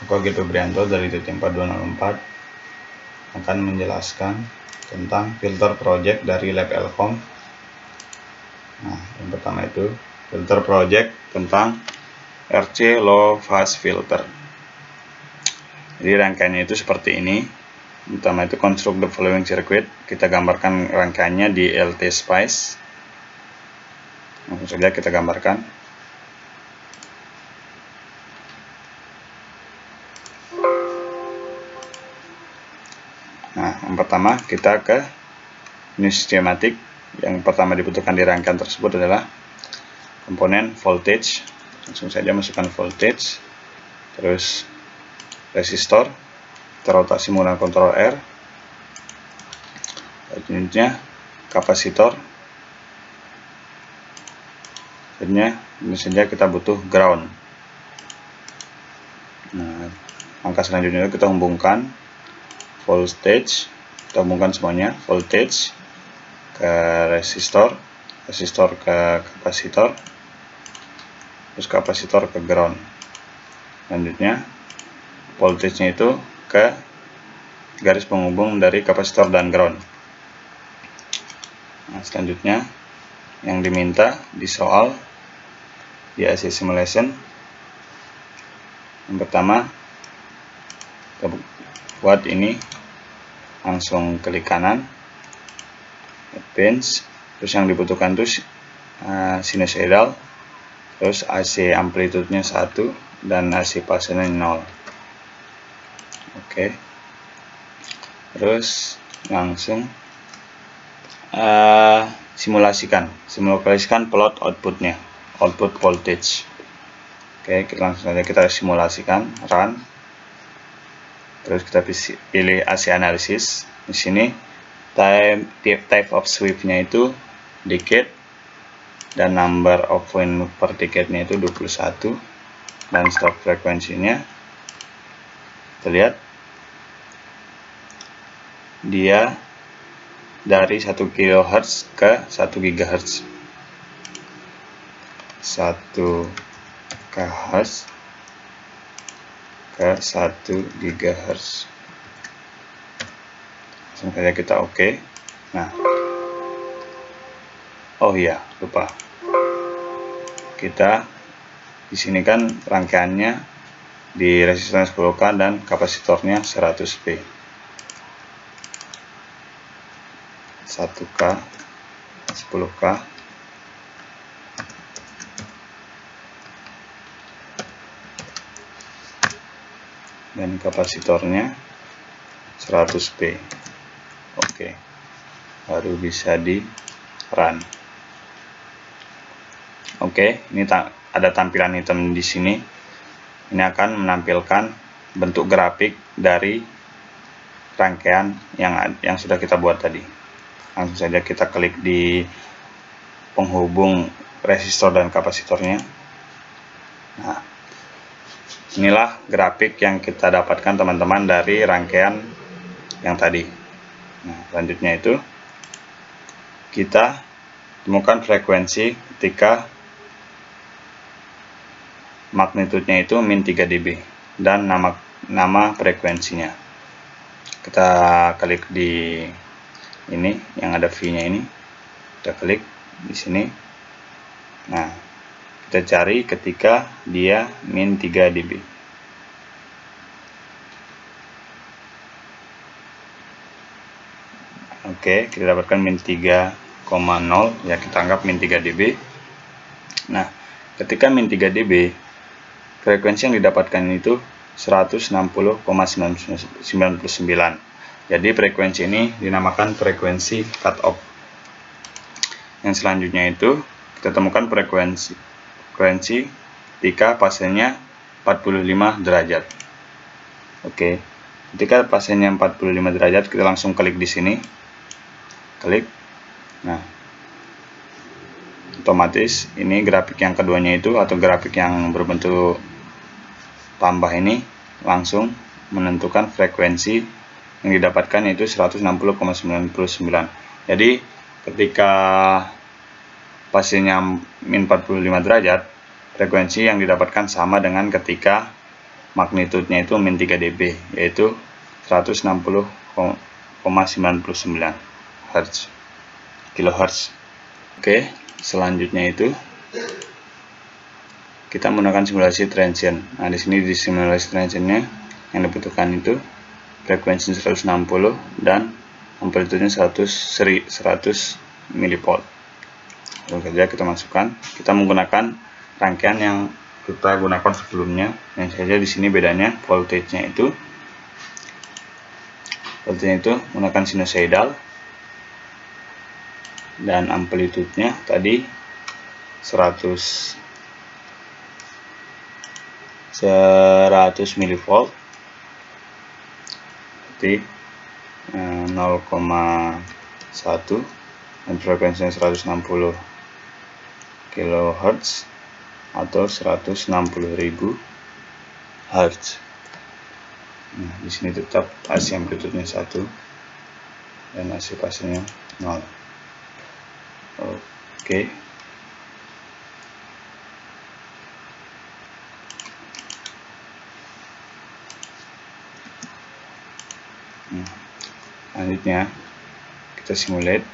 Aku Agit Febrianto dari Titik 4204 akan menjelaskan tentang filter project dari Lab Elcom. Nah, yang pertama itu filter project tentang RC Low Pass Filter. Jadi rangkaiannya itu seperti ini. Pertama itu construct the following circuit. Kita gambarkan rangkaiannya di LT Spice. Langsung saja kita gambarkan. Nah, yang pertama kita ke new schematic. Yang pertama dibutuhkan di rangkaian tersebut adalah komponen voltage. Langsung saja masukkan voltage, terus resistor, rotasi menggunakan kontrol R, selanjutnya kapasitor, selanjutnya ini saja kita butuh ground. Nah, langkah selanjutnya kita hubungkan voltage, kita hubungkan semuanya, voltage ke resistor, resistor ke kapasitor, terus kapasitor ke ground. Selanjutnya voltage-nya itu ke garis penghubung dari kapasitor dan ground. Nah, selanjutnya yang diminta di soal di AC simulation, yang pertama kita buat ini, langsung klik kanan, advance, terus yang dibutuhkan itu sinusoidal, terus AC amplitude-nya 1 dan AC phase-nya 0. Oke. Terus langsung simulasikan plot outputnya, output voltage. Oke, langsung saja kita simulasikan, run. Terus kita pilih AC analysis. Di sini type of sweep-nya itu decade dan number of point per decade-nya itu 21 dan stop frekuensinya kita lihat dia dari 1 kHz ke 1 GHz. 1 kHz ke 1 GHz. Langsung saja kita oke. Nah, oh iya, lupa. Kita di sini kan rangkaiannya di resistor 10K dan kapasitornya 100P. 1K, 10K, dan kapasitornya 100P. Oke, baru bisa di run. Oke, ini ada tampilan hitam di sini. Ini akan menampilkan bentuk grafik dari rangkaian yang sudah kita buat tadi. Langsung saja kita klik di penghubung resistor dan kapasitornya. Nah, inilah grafik yang kita dapatkan teman-teman dari rangkaian yang tadi. Nah, selanjutnya itu kita temukan frekuensi ketika magnitudenya itu min 3 dB dan nama frekuensinya. Kita klik di ini yang ada V-nya ini, kita klik di sini. Nah, kita cari ketika dia min 3 dB. Oke, kita dapatkan min 3,0, ya kita anggap min 3 dB. Nah, ketika min 3 dB, frekuensi yang didapatkan itu 160,99. Jadi frekuensi ini dinamakan frekuensi cutoff. Yang selanjutnya itu kita temukan frekuensi ketika fasenya 45 derajat. Oke, ketika fasenya 45 derajat kita langsung klik di sini. Klik. Nah, otomatis ini grafik yang keduanya itu atau grafik yang berbentuk tambah ini langsung menentukan frekuensi yang didapatkan yaitu 160,99. Jadi ketika fasenya min 45 derajat, frekuensi yang didapatkan sama dengan ketika magnitudenya itu min 3 dB, yaitu 160,99 kHz. Oke, selanjutnya itu kita menggunakan simulasi transient. Nah, di sini di simulasi transientnya yang dibutuhkan itu frekuensi 160 dan amplitudenya 100 mV. Lalu saja kita masukkan. Kita menggunakan rangkaian yang kita gunakan sebelumnya. Yang saja di sini bedanya voltage-nya itu menggunakan sinusoidal dan amplitudenya tadi 100 mV, jadi 0,1 dan frekuensinya 160 kHz atau 160.000 Hz. Nah, di sini tetap AC amplitudenya 1 dan AC pasnya 0. Oke. Selanjutnya kita simulate.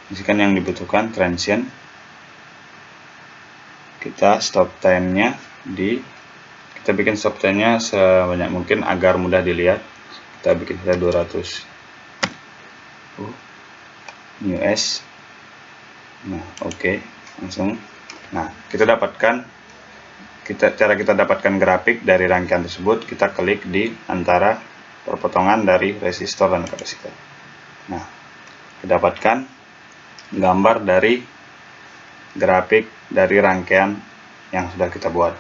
Misalkan yang dibutuhkan transient, kita bikin stop time-nya sebanyak mungkin agar mudah dilihat. Kita bikin 200 US. Nah, oke, langsung. Nah, cara kita dapatkan grafik dari rangkaian tersebut, kita klik di antara perpotongan dari resistor dan kapasitor. Nah, kita dapatkan gambar dari grafik dari rangkaian yang sudah kita buat.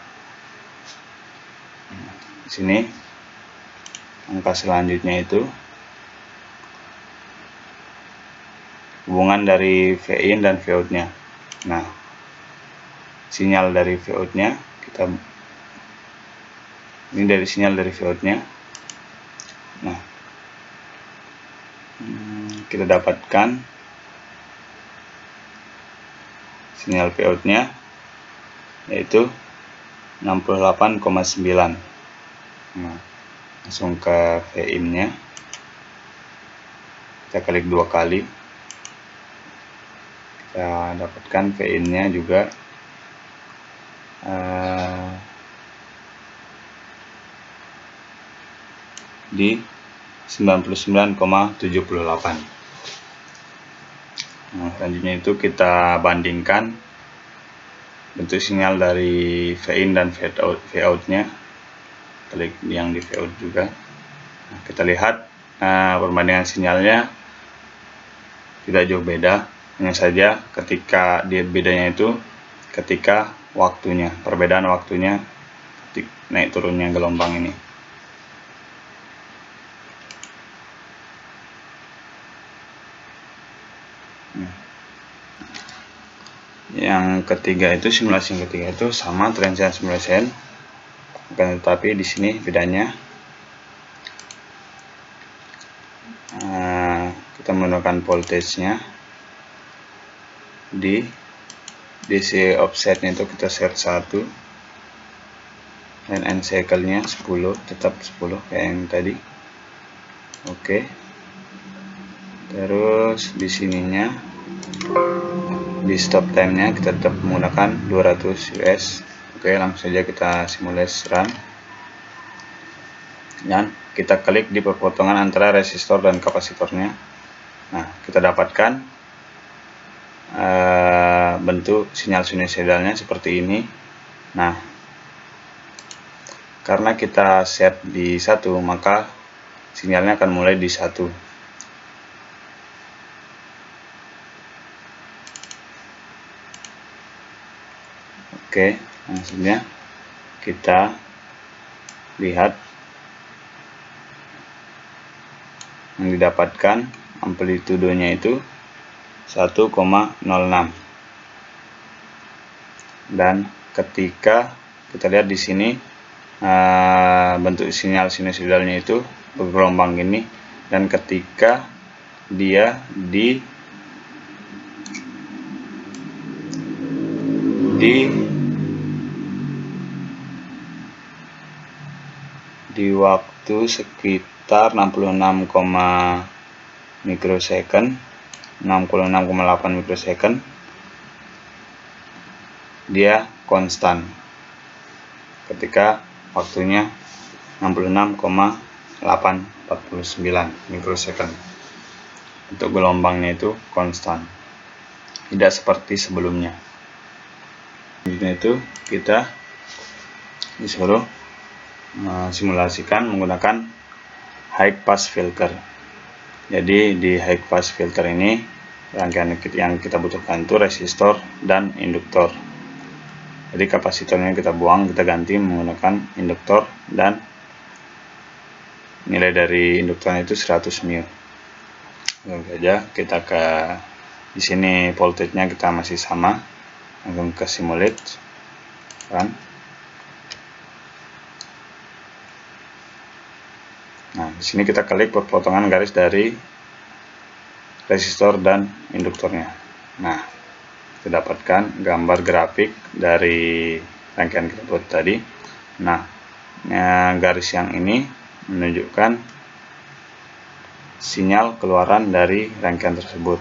Di sini angka selanjutnya itu hubungan dari Vin dan Vout-nya. Nah, sinyal dari Vout-nya ini dari sinyal dari Vout-nya. Nah, kita dapatkan sinyal Vout-nya yaitu 68,9. Nah, langsung ke Vin-nya. Kita klik 2 kali. Kita dapatkan Vin-nya juga di 99,78. Nah, selanjutnya itu kita bandingkan bentuk sinyal dari Vin dan Vout-nya. Klik yang di Vout juga. Nah, kita lihat perbandingan sinyalnya tidak jauh beda, hanya saja ketika bedanya itu ketika waktunya, perbedaan waktunya naik turunnya gelombang ini. Yang ketiga itu simulasi yang ketiga itu sama transient simulation, akan tetapi di sini bedanya kita menggunakan voltage-nya di DC offset-nya itu kita set 1 dan end cycle-nya 10, tetap 10 kayak yang tadi. Oke. Terus di sininya di stop time-nya kita tetap menggunakan 200 US. Oke, langsung saja kita simulasi run. Dan kita klik di perpotongan antara resistor dan kapasitornya. Nah, kita dapatkan bentuk sinyal sinusoidalnya seperti ini. Nah, karena kita set di 1, maka sinyalnya akan mulai di 1. Oke, maksudnya kita lihat yang didapatkan amplitudenya itu 1,06. Dan ketika kita lihat di sini bentuk sinyal sinusoidalnya itu bergelombang ini, dan ketika dia di di waktu sekitar 66, mikrosecond, 66,8 mikrosecond. Dia konstan ketika waktunya 66,849 mikrosecond. Untuk gelombangnya itu konstan, tidak seperti sebelumnya. Selanjutnya itu kita disuruh simulasikan menggunakan high pass filter. Jadi di high pass filter ini rangkaian yang kita butuhkan itu resistor dan induktor. Jadi kapasitornya kita buang, kita ganti menggunakan induktor, dan nilai dari induktornya itu 100 mil. Langsung saja kita ke di sini voltage-nya kita masih sama, langsung ke simulate kan. Nah, di sini kita klik potongan garis dari resistor dan induktornya. Nah, kita dapatkan gambar grafik dari rangkaian kita buat tadi. Nah, garis yang ini menunjukkan sinyal keluaran dari rangkaian tersebut,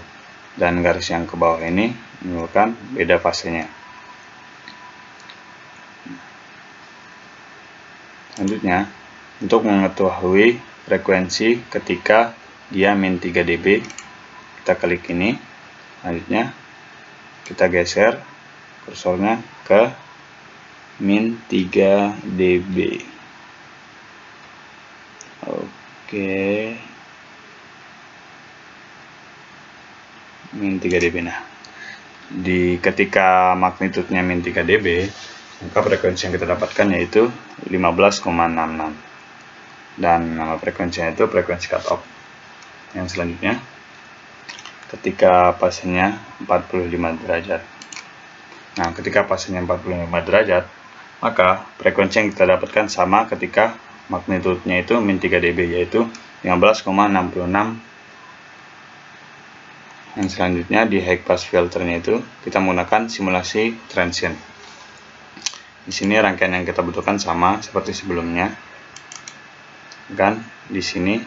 dan garis yang ke bawah ini menunjukkan beda fasenya. Selanjutnya, untuk mengetahui frekuensi ketika dia min 3 dB, kita klik ini. Selanjutnya kita geser kursornya ke min 3 dB. Oke, min 3 dB. Nah, ketika magnitudenya min 3 dB, maka frekuensi yang kita dapatkan yaitu 15,66, dan nama frekuensinya itu frekuensi cutoff. Yang selanjutnya, ketika fasenya 45 derajat. Nah, ketika fasenya 45 derajat, maka frekuensi yang kita dapatkan sama ketika magnitudenya itu min 3 dB, yaitu 15,66. Yang selanjutnya di high pass filternya itu kita menggunakan simulasi transient. Di sini rangkaian yang kita butuhkan sama seperti sebelumnya, dan di sini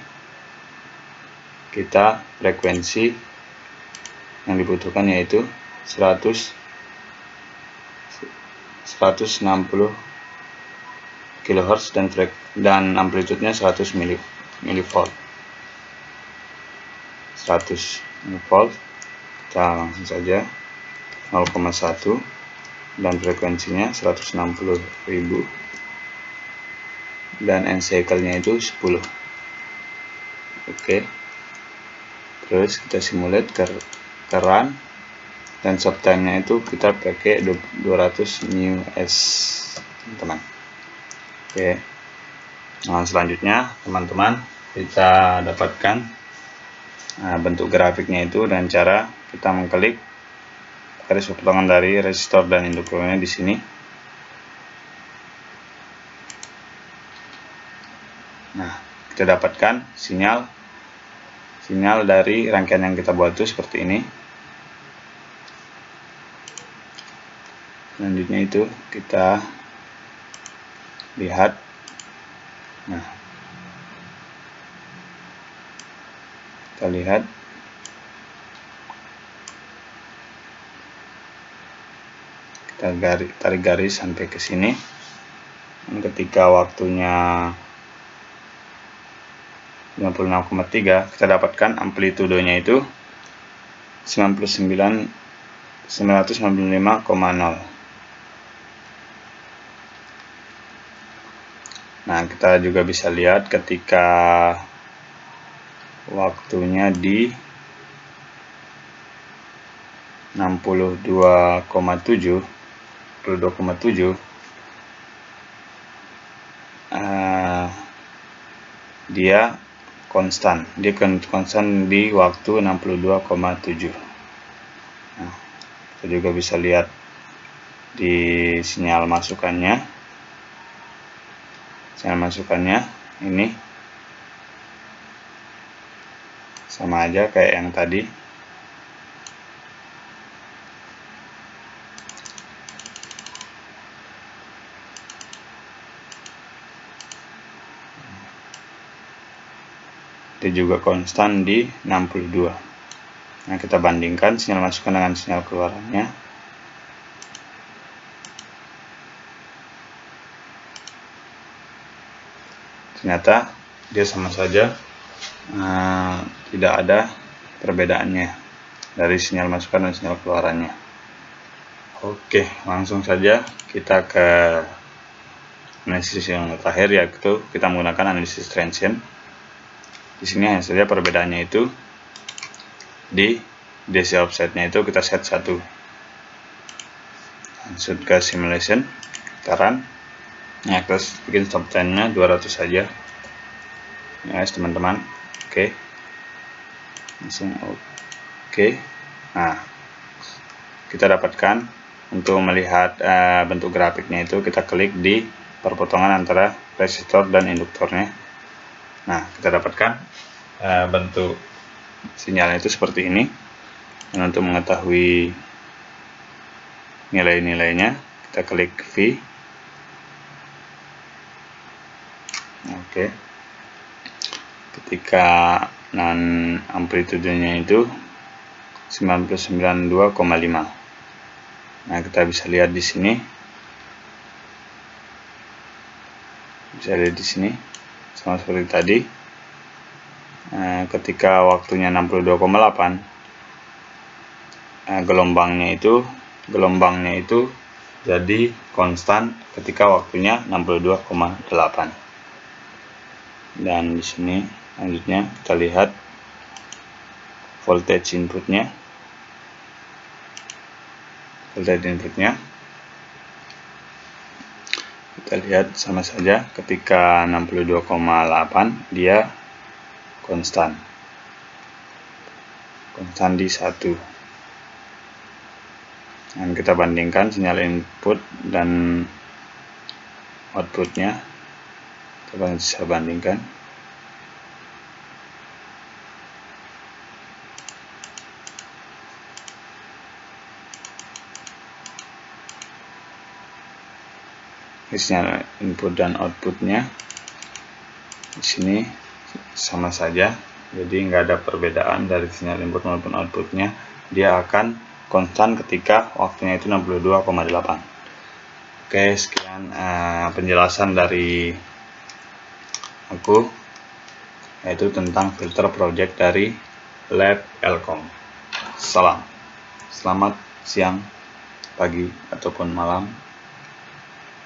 kita frekuensi yang dibutuhkan yaitu 160 kHz dan amplitudenya 100 mV. 100 mV, kita langsung saja 0,1, dan frekuensinya 160.000, dan end cycle-nya itu 10. Oke. Terus kita simulate ke run, dan stop time-nya itu kita pakai 200 µs, teman-teman. Oke. Nah, selanjutnya teman-teman kita dapatkan bentuk grafiknya itu dengan cara kita mengklik garis potongan dari resistor dan induktornya di sini. Nah, kita dapatkan sinyal dari rangkaian yang kita buat itu seperti ini. Selanjutnya itu kita lihat. Nah, kita lihat kita tarik garis sampai ke sini. Dan ketika waktunya 56,3, kita dapatkan amplitudenya itu 995,0. Nah, kita juga bisa lihat ketika waktunya di 62,7 dia konstan di waktu 62,7. Nah, kita juga bisa lihat di sinyal masukannya ini sama aja kayak yang tadi. dia juga konstan di 62. Nah, kita bandingkan sinyal masukan dengan sinyal keluarannya. Ternyata dia sama saja, tidak ada perbedaannya dari sinyal masukan dan sinyal keluarannya. Oke, langsung saja kita ke analisis yang terakhir, yaitu kita menggunakan analisis transient. Di sini hanya saja perbedaannya itu di DC offsetnya itu kita set 1. Lanjut ke simulation, kita run. Nah, kita bikin stop time-nya 200 saja. Yes, teman-teman. Oke. Langsung oke. Nah, kita dapatkan untuk melihat bentuk grafiknya itu kita klik di perpotongan antara resistor dan induktornya. Nah, kita dapatkan bentuk sinyalnya itu seperti ini. Dan untuk mengetahui nilai-nilainya, kita klik V. Oke. Ketika non amplitudenya itu 99,2,5. Nah, kita bisa lihat di sini. Bisa lihat di sini sama seperti tadi. Ketika waktunya 62,8, gelombangnya itu jadi konstan ketika waktunya 62,8. Dan di sini selanjutnya kita lihat voltage inputnya. Kita lihat sama saja, ketika 62,8 dia konstan di 1. Dan kita bandingkan sinyal input dan outputnya. Kita bisa bandingkan. Sinyal input dan outputnya di sini sama saja, jadi nggak ada perbedaan dari sinyal input maupun outputnya. Dia akan konstan ketika waktunya itu 62,8. Oke, sekian penjelasan dari aku, yaitu tentang filter project dari Lab Elcom. Selamat siang, pagi, ataupun malam.